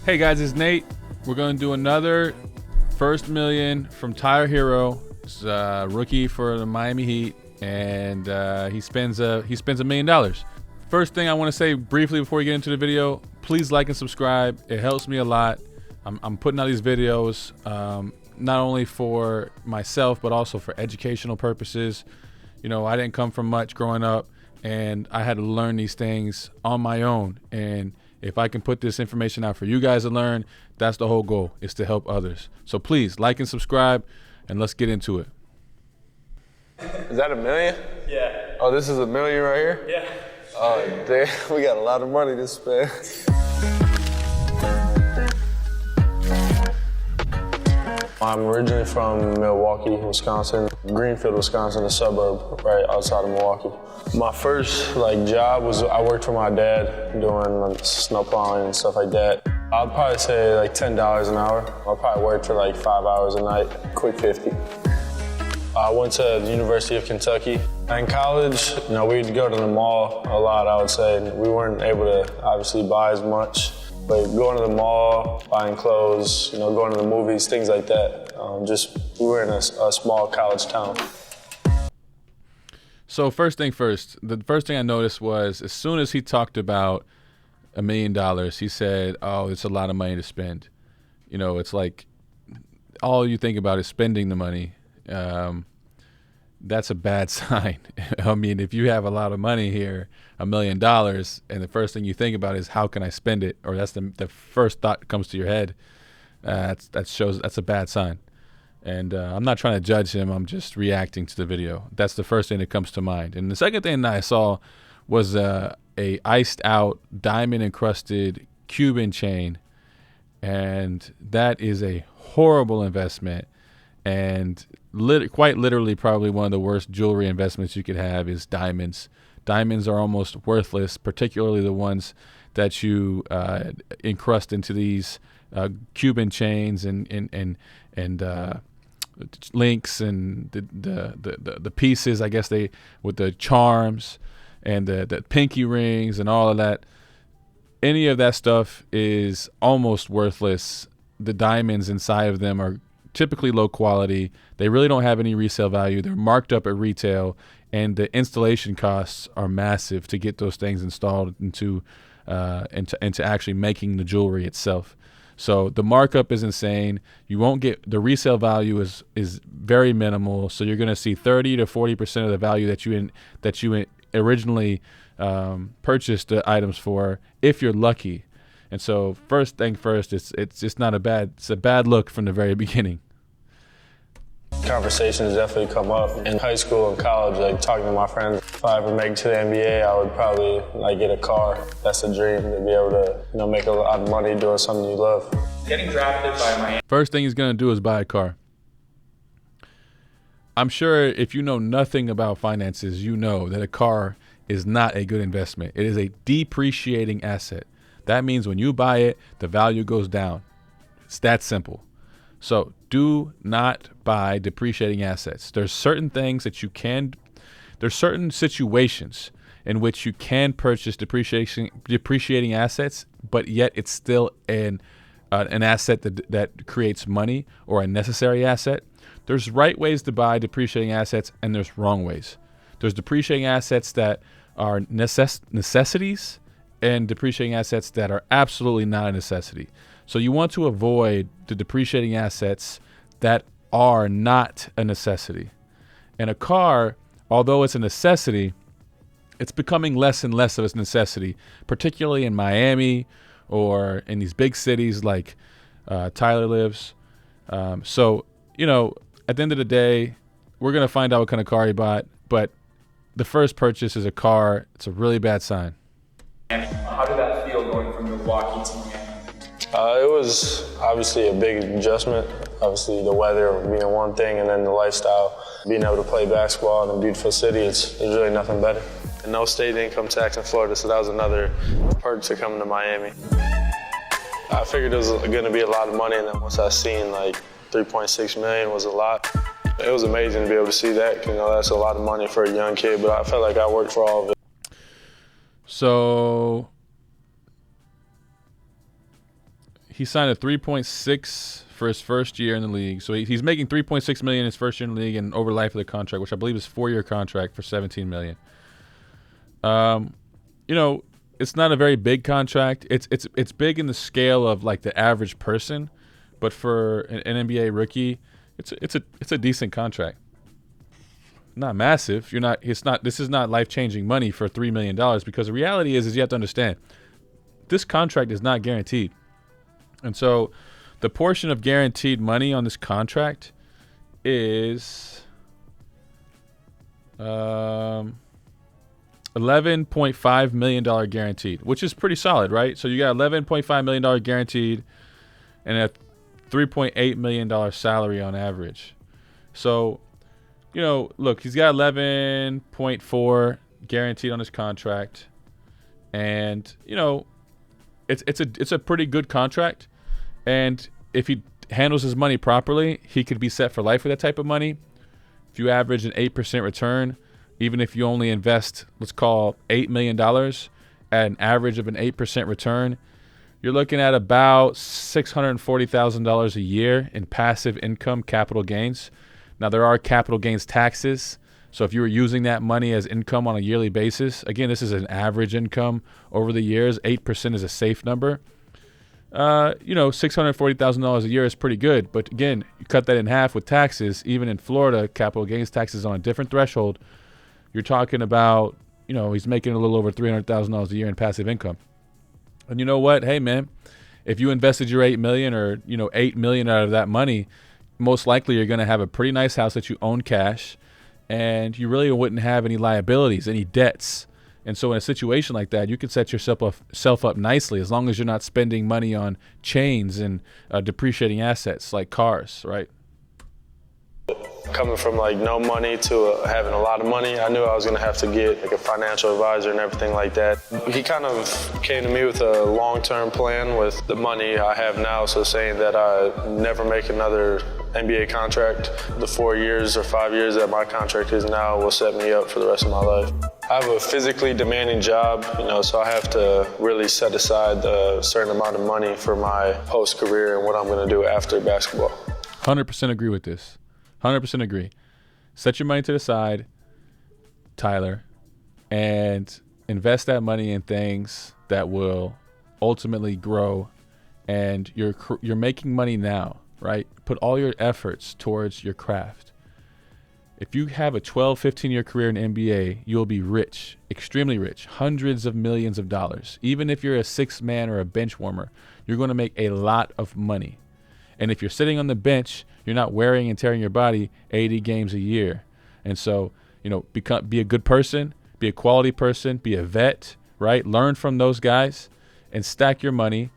Hey guys, it's Nate. We're going to do another first million from Herro. He's a rookie for the Miami Heat, and he spends $1 million. First thing I want to say briefly before we get into the video, please like and subscribe. It helps me a lot. I'm putting out these videos not only for myself but also for educational purposes. You know, I didn't come from much growing up, and I had to learn these things on my own. And if I can put this information out for you guys to learn, that's the whole goal, is to help others. So please like and subscribe, and let's get into it. Is that $1 million? Yeah. Oh, this is $1 million right here? Yeah. Oh, damn, we got a lot of money to spend. I'm originally from Milwaukee, Wisconsin. Greenfield, Wisconsin, a suburb right outside of Milwaukee. My first job was I worked for my dad doing snow plowing and stuff like that. I'd probably say $10 an hour. I probably worked for 5 hours a night, quick 50. I went to the University of Kentucky. In college, we'd go to the mall a lot, I would say. We weren't able to obviously buy as much. But going to the mall, buying clothes, going to the movies, things like that. We were in a small college town. So first thing first, the first thing I noticed was as soon as he talked about $1 million, he said, oh, it's a lot of money to spend. It's like all you think about is spending the money. That's a bad sign. I mean, if you have a lot of money here, $1 million, and the first thing you think about is how can I spend it, or that's the first thought that comes to your head, that's a bad sign. And I'm not trying to judge him. I'm just reacting to the video. That's the first thing that comes to mind. And the second thing that I saw was a iced out diamond encrusted Cuban chain, and that is a horrible investment. And quite literally probably one of the worst jewelry investments you could have is diamonds. Diamonds are almost worthless, particularly the ones that you encrust into these Cuban chains and links and the pieces, I guess with the charms and the pinky rings and all of that. Any of that stuff is almost worthless. The diamonds inside of them are typically low quality. They really don't have any resale value. They're marked up at retail, and the installation costs are massive to get those things installed into actually making the jewelry itself. So the markup is insane. You won't get the resale value is very minimal. So you're going to see 30 to 40% of the value that you originally purchased the items for, if you're lucky. And so first thing first, it's just it's a bad look from the very beginning. Conversations definitely come up in high school and college, talking to my friends. If I ever make it to the NBA, I would probably get a car. That's a dream, to be able to make a lot of money doing something you love. Getting drafted by Miami. First thing he's gonna do is buy a car. I'm sure if you know nothing about finances, you know that a car is not a good investment. It is a depreciating asset. That means when you buy it, the value goes down. It's that simple. So do not buy depreciating assets. There's certain things that there's certain situations in which you can purchase depreciating assets, but yet it's still an asset that creates money, or a necessary asset. There's right ways to buy depreciating assets, and there's wrong ways. There's depreciating assets that are necessities, and depreciating assets that are absolutely not a necessity. So you want to avoid the depreciating assets that are not a necessity. And a car, although it's a necessity, it's becoming less and less of a necessity, particularly in Miami or in these big cities like Tyler lives. So, at the end of the day, we're going to find out what kind of car he bought. But the first purchase is a car. It's a really bad sign. How did that feel going from Milwaukee to Miami? It was obviously a big adjustment. Obviously the weather being one thing, and then the lifestyle. Being able to play basketball in a beautiful city, there's really nothing better. And no state income tax in Florida, so that was another perk to coming to Miami. I figured it was going to be a lot of money, and then once I seen $3.6 million was a lot, it was amazing to be able to see that. That's a lot of money for a young kid, but I felt like I worked for all of it. So he signed a 3.6 for his first year in the league. So he's making 3.6 million his first year in the league and over life of the contract, which I believe is 4-year contract for 17 million. You know, it's not a very big contract. It's big in the scale of like the average person, but for an NBA rookie, it's a decent contract. Not massive. This is not life-changing money for $3 million, because the reality is you have to understand this contract is not guaranteed. And so the portion of guaranteed money on this contract is $11.5 million guaranteed, which is pretty solid, right? So you got $11.5 million guaranteed and a $3.8 million salary on average. So, you know, look, he's got 11.4 guaranteed on his contract. And, you know, it's a pretty good contract. And if he handles his money properly, he could be set for life with that type of money. If you average an 8% return, even if you only invest, let's call $8 million at an average of an 8% return, you're looking at about $640,000 a year in passive income capital gains. Now, there are capital gains taxes. So if you were using that money as income on a yearly basis, again, this is an average income over the years. 8% is a safe number. You know, $640,000 a year is pretty good. But again, you cut that in half with taxes. Even in Florida, capital gains taxes on a different threshold. You're talking about, you know, he's making a little over $300,000 a year in passive income. And you know what? Hey, man, if you invested your $8 million or, you know, $8 million out of that money, most likely you're going to have a pretty nice house that you own cash, and you really wouldn't have any liabilities, any debts. And so in a situation like that, you can set yourself up nicely as long as you're not spending money on chains and depreciating assets like cars, right? Coming from like no money to having a lot of money, I knew I was going to have to get like a financial advisor and everything like that. He kind of came to me with a long-term plan with the money I have now, so saying that I never make another NBA contract. The 4 years or 5 years that my contract is now will set me up for the rest of my life. I have a physically demanding job, you know, so I have to really set aside a certain amount of money for my post-career and what I'm going to do after basketball. 100% agree with this. 100% agree. Set your money to the side, Tyler, and invest that money in things that will ultimately grow. And you're making money now, right? Put all your efforts towards your craft. If you have a 12, 15-year career in NBA, you'll be rich, extremely rich, hundreds of millions of dollars. Even if you're a sixth man or a bench warmer, you're going to make a lot of money. And if you're sitting on the bench, you're not wearing and tearing your body 80 games a year. And so, you know, be a good person, be a quality person, be a vet, right? Learn from those guys and stack your money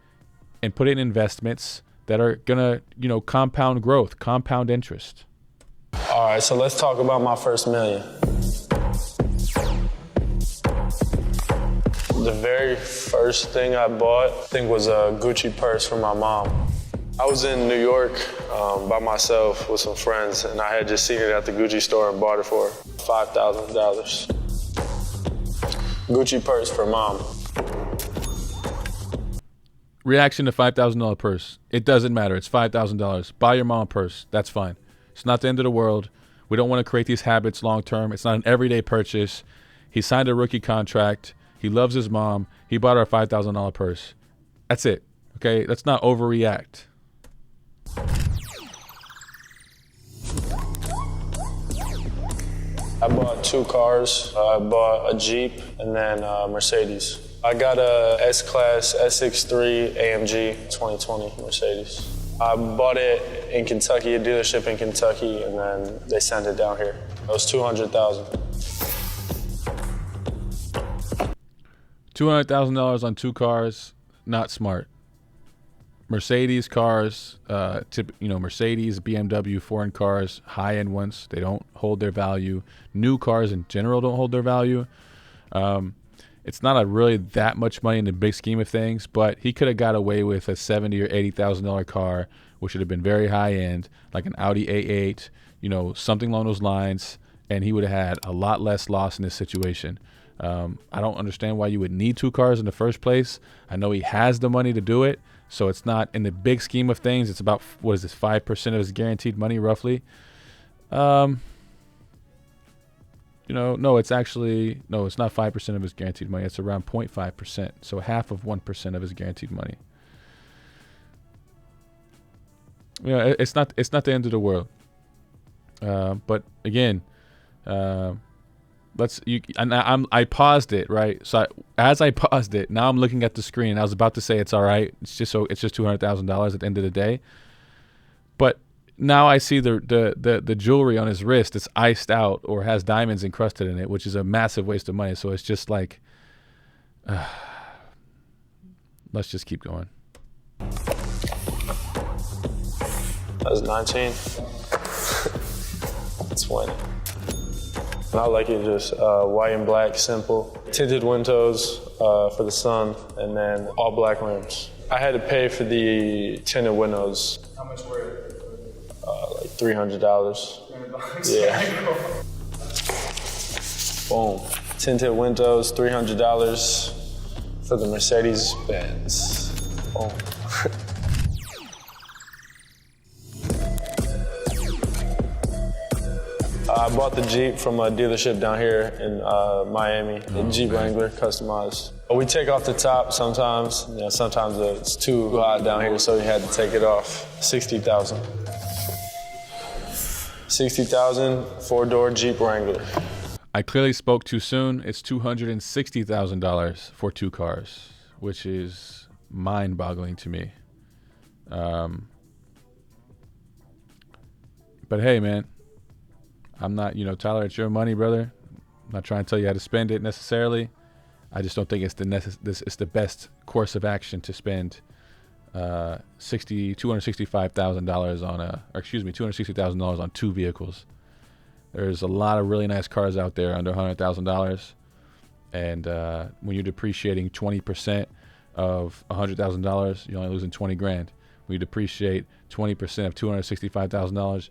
and put it in investments that are going to, you know, compound growth, compound interest. All right, so let's talk about my first million. The very first thing I bought, I think, was a Gucci purse for my mom. I was in New York by myself with some friends, and I had just seen it at the Gucci store and bought it for $5,000. Gucci purse for mom. Reaction to $5,000 purse. It doesn't matter. It's $5,000. Buy your mom a purse. That's fine. It's not the end of the world. We don't want to create these habits long term. It's not an everyday purchase. He signed a rookie contract. He loves his mom. He bought her a $5,000 purse. That's it. Okay? Let's not overreact. I bought 2 cars. I bought a Jeep and then a Mercedes. I got a S-Class S63 AMG 2020 Mercedes. I bought it in Kentucky, a dealership in Kentucky, and then they sent it down here. It was $200,000. $200,000 on 2 cars, not smart. Mercedes cars, Mercedes, BMW, foreign cars, high-end ones, they don't hold their value. New cars in general don't hold their value. It's not really that much money in the big scheme of things, but he could have got away with a $70,000 or $80,000 car, which would have been very high-end, like an Audi A8, something along those lines, and he would have had a lot less loss in this situation. I don't understand why you would need 2 cars in the first place. I know he has the money to do it, so it's not in the big scheme of things. It's about, what is this, 5% of his guaranteed money roughly. No, it's not 5% of his guaranteed money. It's around 0.5%, so half of 1% of his guaranteed money. It's not the end of the world. But again, I paused it, right? So as I paused it, now I'm looking at the screen, and I was about to say it's all right. It's just $200,000 at the end of the day. But now I see the jewelry on his wrist. It's iced out or has diamonds encrusted in it, which is a massive waste of money. So it's just like, let's just keep going. That was 19. 20. I like it just white and black, simple. Tinted windows for the sun, and then all black rims. I had to pay for the tinted windows. How much were it? Like $300. $300? Yeah. Boom. Tinted windows, $300 for the Mercedes Benz. Boom. I bought the Jeep from a dealership down here in Miami, the Jeep Wrangler, customized. We take off the top sometimes. Sometimes it's too hot down here, so we had to take it off. $60,000. $60,000, 4-door Jeep Wrangler. I clearly spoke too soon. It's $260,000 for 2 cars, which is mind-boggling to me. But hey, man. I'm not, Tyler, it's your money, brother. I'm not trying to tell you how to spend it necessarily. I just don't think it's the best course of action to spend $260,000 on 2 vehicles. There's a lot of really nice cars out there under $100,000, and when you're depreciating 20% of $100,000, you're only losing $20,000. When you depreciate 20% of $265,000,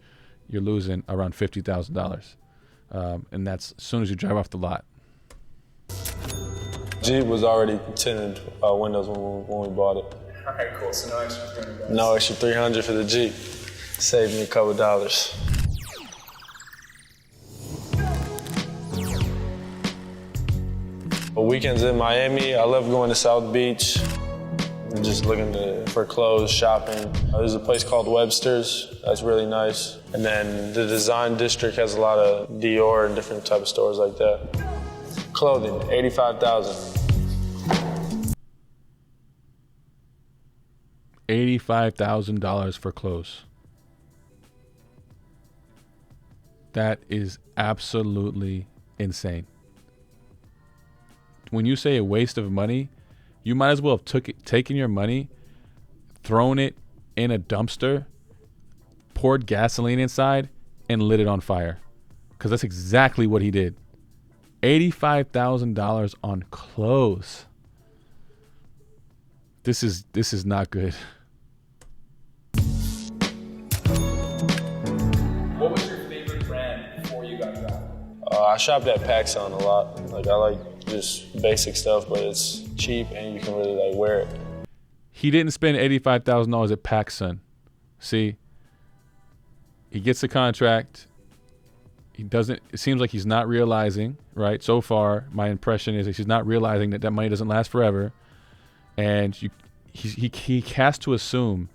you're losing around $50,000, and that's as soon as you drive off the lot. Jeep was already tinted windows when we bought it. All right, cool. So no extra $300. No extra $300 for the Jeep. Saved me a couple dollars. Weekends in Miami, I love going to South Beach. Just looking for clothes, shopping. There's a place called Webster's. That's really nice. And then the Design District has a lot of Dior and different type of stores like that. Clothing, $85,000. $85,000 for clothes. That is absolutely insane. When you say a waste of money, you might as well have taken your money, thrown it in a dumpster, poured gasoline inside, and lit it on fire. Because that's exactly what he did. $85,000 on clothes. This is not good. What was your favorite brand before you got drafted? I shopped at PacSun a lot. I like just basic stuff, but it's cheap and you can really wear it. He didn't spend $85,000 at PacSun. See, he gets a contract. It seems like he's not realizing, right? So far, my impression is that he's not realizing that money doesn't last forever. And he has to assume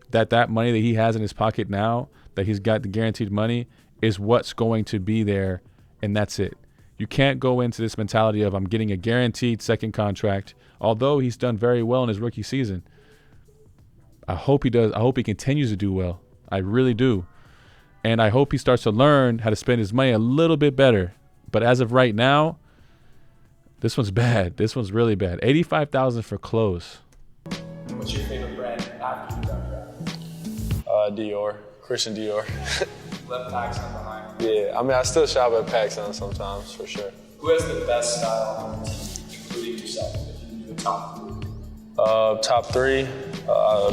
that money that he has in his pocket now, that he's got the guaranteed money, is what's going to be there, and that's it. You can't go into this mentality of I'm getting a guaranteed second contract, although he's done very well in his rookie season. I hope he does. I hope he continues to do well. I really do. And I hope he starts to learn how to spend his money a little bit better. But as of right now, this one's bad. This one's really bad. $85,000 for clothes. What's your favorite brand after you got drafted? Dior. Christian Dior. Left PacSun behind. Yeah, I still shop at PacSun sometimes, for sure. Who has the best style on the team, including yourself, if you can do the top 3? Top 3,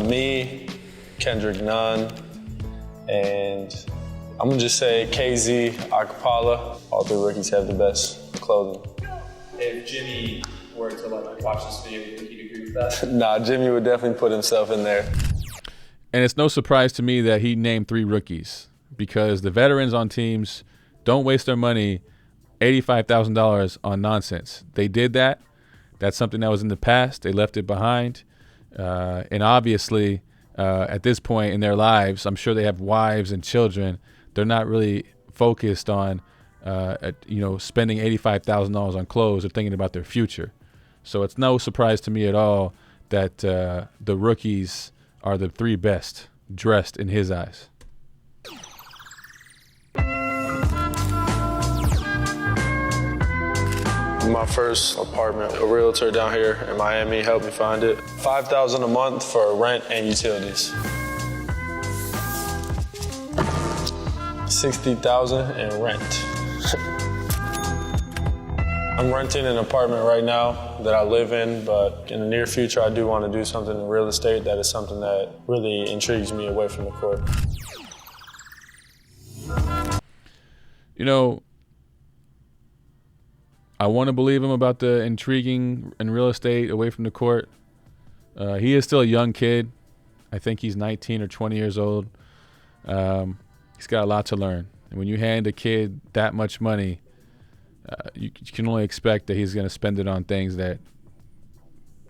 me, Kendrick Nunn, and I'm going to just say KZ, Akapala. All 3 rookies have the best clothing. if Jimmy were to like watch this video, do you think he'd agree with that? Nah, Jimmy would definitely put himself in there. And it's no surprise to me that he named 3 rookies, because the veterans on teams don't waste their money $85,000 on nonsense. They did that. That's something that was in the past. They left it behind. And obviously, at this point in their lives, I'm sure they have wives and children. They're not really focused on, spending $85,000 on clothes. They're thinking about their future. So it's no surprise to me at all that the rookies are the 3 best dressed in his eyes. My first apartment, a realtor down here in Miami helped me find it. $5,000 a month for rent and utilities. $60,000 in rent. I'm renting an apartment right now that I live in, but in the near future, I do want to do something in real estate. That is something that really intrigues me away from the court. You know, I want to believe him about the intriguing in real estate away from the court. He is still a young kid. I think he's 19 or 20 years old. He's got a lot to learn. And when you hand a kid that much money, you can only expect that he's going to spend it on things that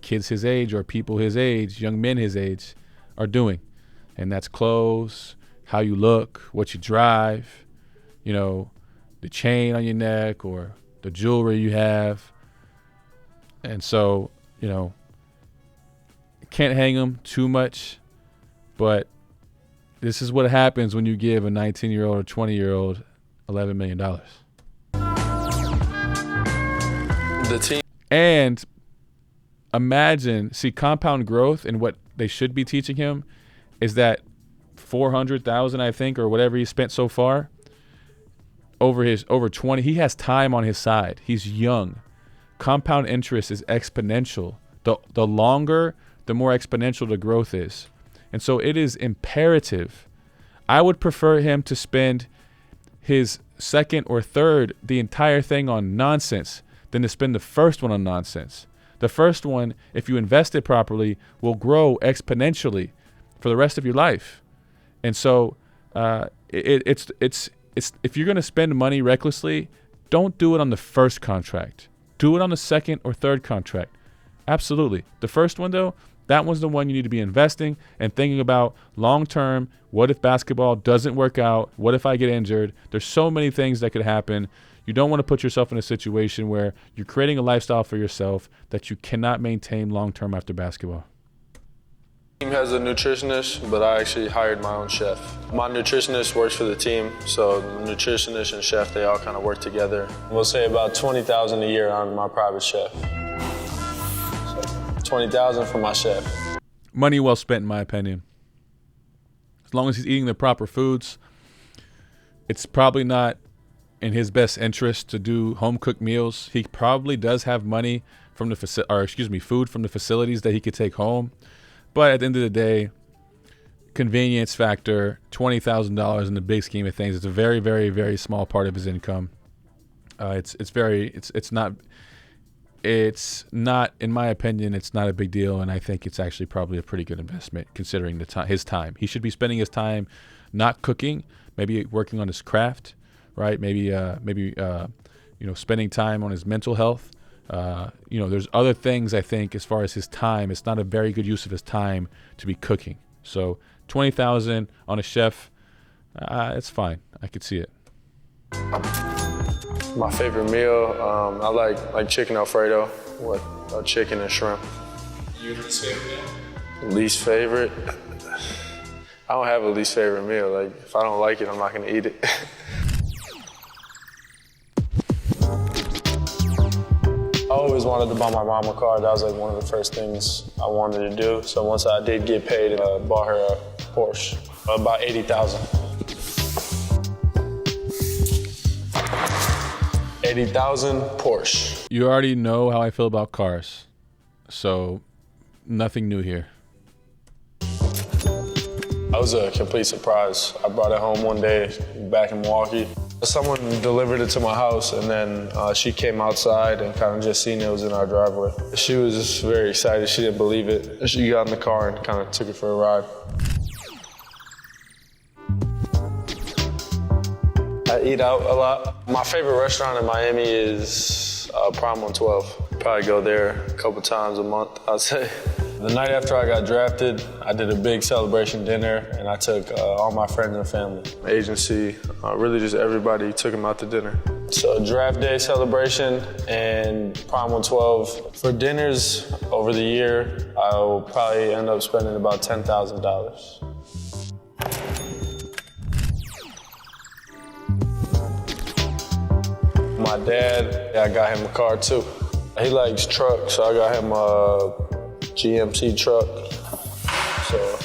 kids his age or people his age, young men his age, are doing. And that's clothes, how you look, what you drive, the chain on your neck or the jewelry you have. And so, can't hang him too much, but this is what happens when you give a 19-year-old or 20-year-old $11 million. The team. And imagine, compound growth, and what they should be teaching him is that $400,000, I think, or whatever he spent so far, over 20, he has time on his side. He's young. Compound interest is exponential. The longer, the more exponential the growth is. And so it is imperative. I would prefer him to spend his second or third, the entire thing on nonsense, than to spend the first one on nonsense. The first one, if you invest it properly, will grow exponentially for the rest of your life. And so it's if you're going to spend money recklessly, don't do it on the first contract. Do it on the second or third contract. Absolutely. The first one, though, that one's the one you need to be investing and thinking about long term. What if basketball doesn't work out? What if I get injured? There's so many things that could happen. You don't want to put yourself in a situation where you're creating a lifestyle for yourself that you cannot maintain long term after basketball. The team has a nutritionist, but I actually hired my own chef. My nutritionist works for the team, so the nutritionist and chef, they all kind of work together. We'll say about $20,000 a year on my private chef. So $20,000 for my chef. Money well spent, in my opinion. As long as he's eating the proper foods, it's probably not in his best interest to do home cooked meals. He probably does have money from the food from the facilities that he could take home. But at the end of the day, convenience factor, $20,000 in the big scheme of things, it's a very, very, very small part of his income. It's not, in my opinion, it's not a big deal, and I think it's actually probably a pretty good investment considering his time. He should be spending his time not cooking, maybe working on his craft, right? Maybe spending time on his mental health. There's other things, I think, as far as his time. It's not a very good use of his time to be cooking. So $20,000 on a chef, it's fine. I could see it. My favorite meal, I like chicken Alfredo with chicken and shrimp. Your least favorite meal? Least favorite? I don't have a least favorite meal. Like, if I don't like it, I'm not gonna eat it. I always wanted to buy my mom a car. That was like one of the first things I wanted to do. So once I did get paid, I bought her a Porsche, about $80,000. $80,000 Porsche. You already know how I feel about cars, so nothing new here. That was a complete surprise. I brought it home one day back in Milwaukee. Someone delivered it to my house, and then she came outside and kind of just seen it was in our driveway. She was just very excited. She didn't believe it. She got in the car and kind of took it for a ride. I eat out a lot. My favorite restaurant in Miami is Prime 112. Probably go there a couple times a month, I'd say. The night after I got drafted, I did a big celebration dinner, and I took all my friends and family. Agency, really just everybody, took them out to dinner. So draft day celebration and Prime 112. For dinners over the year, I'll probably end up spending about $10,000. My dad, I got him a car too. He likes trucks, so I got him a GMC truck. So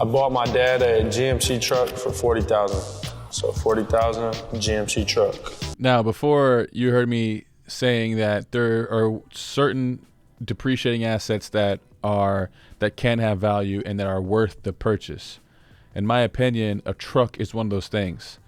I bought my dad a GMC truck for $40,000. So $40,000 GMC truck. Now, before you heard me saying that there are certain depreciating assets that can have value and that are worth the purchase. In my opinion, a truck is one of those things.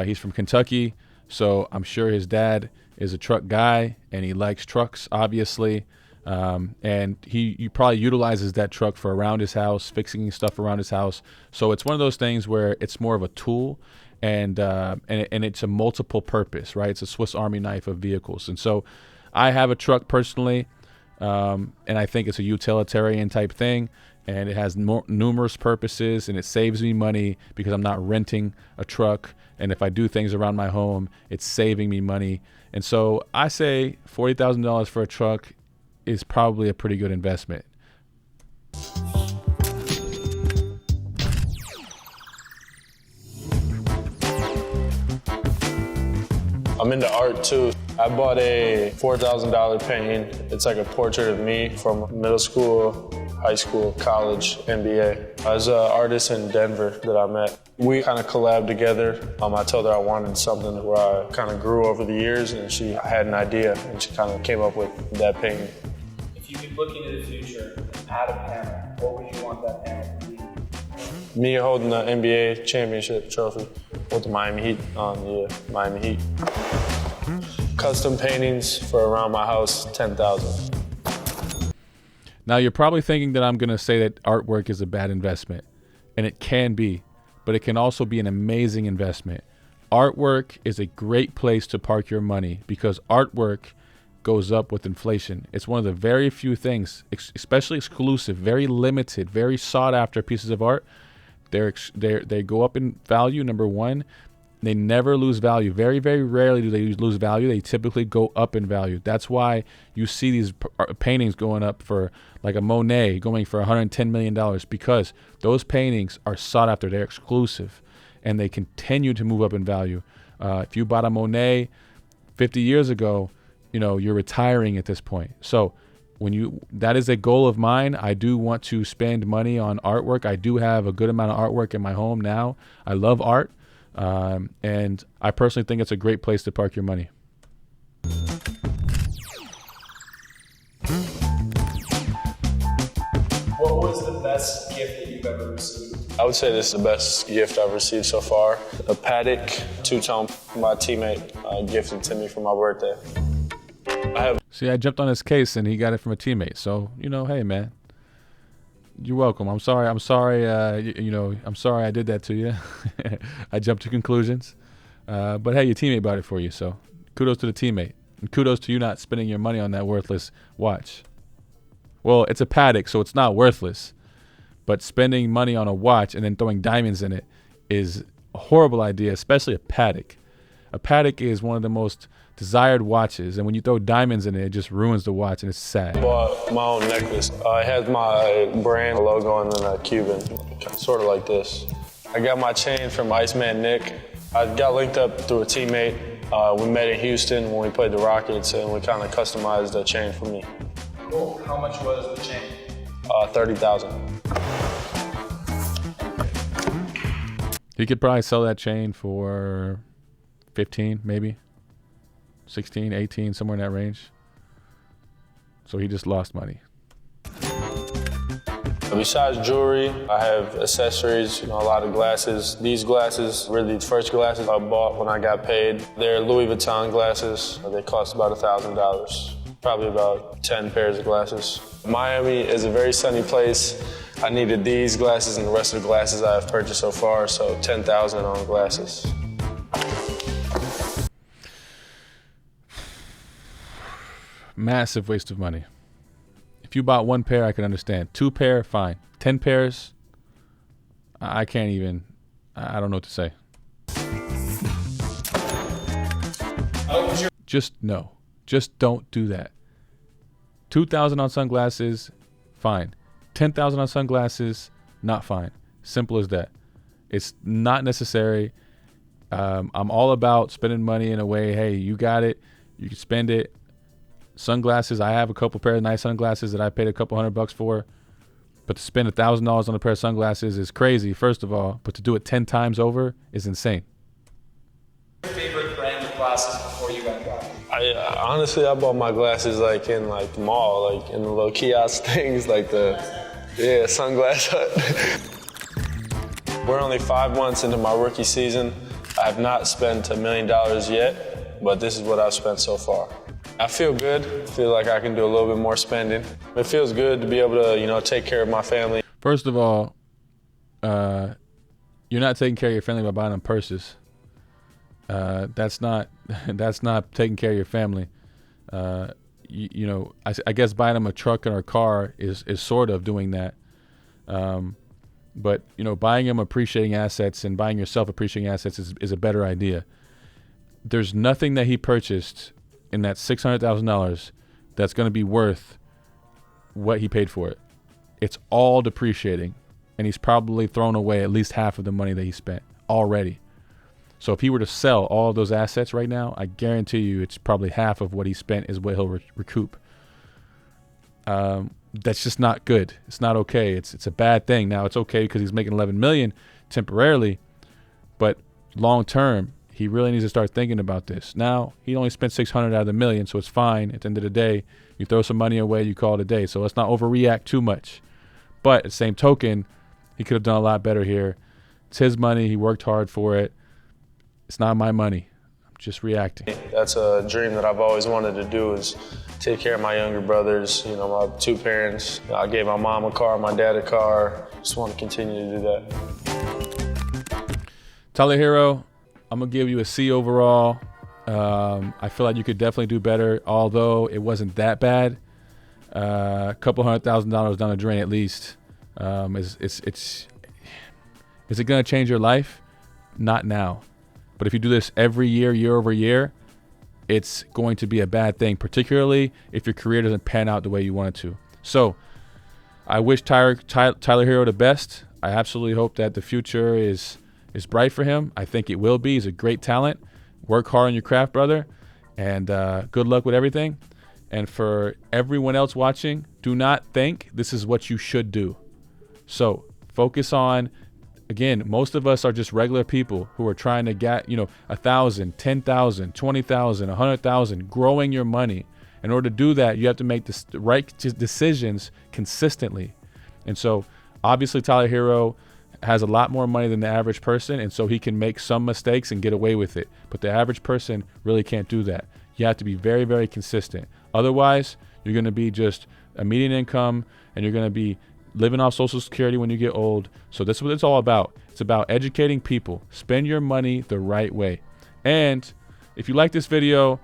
He's from Kentucky, so I'm sure his dad is a truck guy and he likes trucks, obviously. And he probably utilizes that truck for around his house, fixing stuff around his house. So it's one of those things where it's more of a tool, and it's a multiple purpose, right? It's a Swiss Army knife of vehicles. And so I have a truck personally, and I think it's a utilitarian type thing, and it has numerous purposes, and it saves me money because I'm not renting a truck. And if I do things around my home, it's saving me money. And so I say $40,000 for a truck is probably a pretty good investment. I'm into art too. I bought a $4,000 painting. It's like a portrait of me from middle school, high school, college, NBA. I was an artist in Denver that I met. We kind of collabed together. I told her I wanted something where I kind of grew over the years, and she had an idea, and she kind of came up with that painting. If you could look into the future and add a panel, what would you want that panel to be? Me holding the NBA championship trophy with the Miami Heat on, Miami Heat. Custom paintings for around my house, $10,000. Now, you're probably thinking that I'm going to say that artwork is a bad investment, and it can be, but it can also be an amazing investment. Artwork is a great place to park your money because artwork goes up with inflation. It's one of the very few things, especially exclusive, very limited, very sought after pieces of art. They go up in value, number one. They never lose value. Very, very rarely do they lose value. They typically go up in value. That's why you see these paintings going up for, like a Monet, going for $110 million, because those paintings are sought after. They're exclusive, and they continue to move up in value. If you bought a Monet 50 years ago, you're retiring at this point. So that is a goal of mine. I do want to spend money on artwork. I do have a good amount of artwork in my home now. I love art. And I personally think it's a great place to park your money. What was the best gift that you've ever received? I would say this is the best gift I've received so far. A Paddock two-tone my teammate gifted to me for my birthday. See, I jumped on his case and he got it from a teammate. So, hey, man, you're welcome. I'm sorry. I'm sorry I did that to you. I jumped to conclusions. But hey, your teammate bought it for you. So kudos to the teammate. And kudos to you not spending your money on that worthless watch. Well, it's a Paddock, so it's not worthless. But spending money on a watch and then throwing diamonds in it is a horrible idea, especially a Paddock. A Paddock is one of the most desired watches, and when you throw diamonds in it, it just ruins the watch, and it's sad. I bought my own necklace. It has my brand logo and then a Cuban, sort of like this. I got my chain from Iceman Nick. I got linked up through a teammate. We met in Houston when we played the Rockets, and we kind of customized the chain for me. Cool. How much was the chain? $30,000. You could probably sell that chain for 15, maybe 16, 18, somewhere in that range. So he just lost money. The Besides jewelry, I have accessories, a lot of glasses. These glasses were the first glasses I bought when I got paid. They're Louis Vuitton glasses. They cost about $1,000, probably about 10 pairs of glasses. Miami is a very sunny place. I needed these glasses and the rest of the glasses I have purchased so far, so $10,000 on glasses. Massive waste of money. If you bought 1 pair, I can understand. 2 pair, fine. 10 pairs, I can't even, I don't know what to say. Just no. Just don't do that. $2,000 on sunglasses, fine. $10,000 on sunglasses, not fine. Simple as that. It's not necessary. I'm all about spending money in a way, hey, you got it, you can spend it. Sunglasses, I have a couple pair of nice sunglasses that I paid a couple $100 for, but to spend $1,000 on a pair of sunglasses is crazy, first of all, but to do it 10 times over is insane. Your favorite brand of glasses before you got got? Honestly, I bought my glasses in the mall, in the little kiosk things, Sunglass Hut. We're only 5 months into my rookie season. I have not spent $1 million yet, but this is what I've spent so far. I feel good. I feel like I can do a little bit more spending. It feels good to be able to, take care of my family. First of all, you're not taking care of your family by buying them purses. That's not taking care of your family. I guess buying them a truck or a car is sort of doing that. But buying them appreciating assets and buying yourself appreciating assets is a better idea. There's nothing that he purchased in that $600,000 that's going to be worth what he paid for it. It's all depreciating, and he's probably thrown away at least half of the money that he spent already. So if he were to sell all of those assets right now, I guarantee you it's probably half of what he spent is what he'll recoup. That's just not good. It's not okay. It's a bad thing. Now it's okay because he's making $11 million temporarily, but long term, he really needs to start thinking about this. Now, he only spent $600 out of the $1 million, so it's fine. At the end of the day, you throw some money away, you call it a day. So let's not overreact too much. But at the same token, he could have done a lot better here. It's his money. He worked hard for it. It's not my money. I'm just reacting. That's a dream that I've always wanted to do, is take care of my younger brothers, my 2 parents. I gave my mom a car, my dad a car. Just want to continue to do that. Tyler Herro, I'm going to give you a C overall. I feel like you could definitely do better, although it wasn't that bad. A couple $100,000 down the drain at least. Is it going to change your life? Not now. But if you do this every year, year over year, it's going to be a bad thing, particularly if your career doesn't pan out the way you want it to. So I wish Tyler Herro the best. I absolutely hope that the future is bright for him. I think it will be. He's a great talent. Work hard on your craft, brother, and good luck with everything. And for everyone else watching, do not think this is what you should do. So focus on, again, most of us are just regular people who are trying to get, 1,000, 10,000, 20,000, 100,000, growing your money. In order to do that, you have to make the right decisions consistently. And so obviously Tyler Herro has a lot more money than the average person, and so he can make some mistakes and get away with it. But the average person really can't do that. You have to be very, very consistent. Otherwise, you're going to be just a median income, and you're going to be living off Social Security when you get old. So that's what it's all about. It's about educating people. Spend your money the right way. And if you like this video,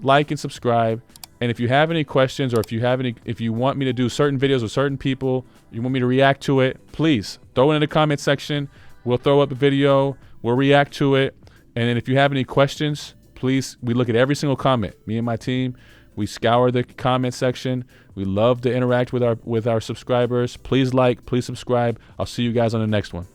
like and subscribe. And if you have any questions, or if you want me to do certain videos with certain people, you want me to react to it, please throw it in the comment section. We'll throw up a video. We'll react to it. And then if you have any questions, please, we look at every single comment. Me and my team, we scour the comment section. We love to interact with our subscribers. Please like, please subscribe. I'll see you guys on the next one.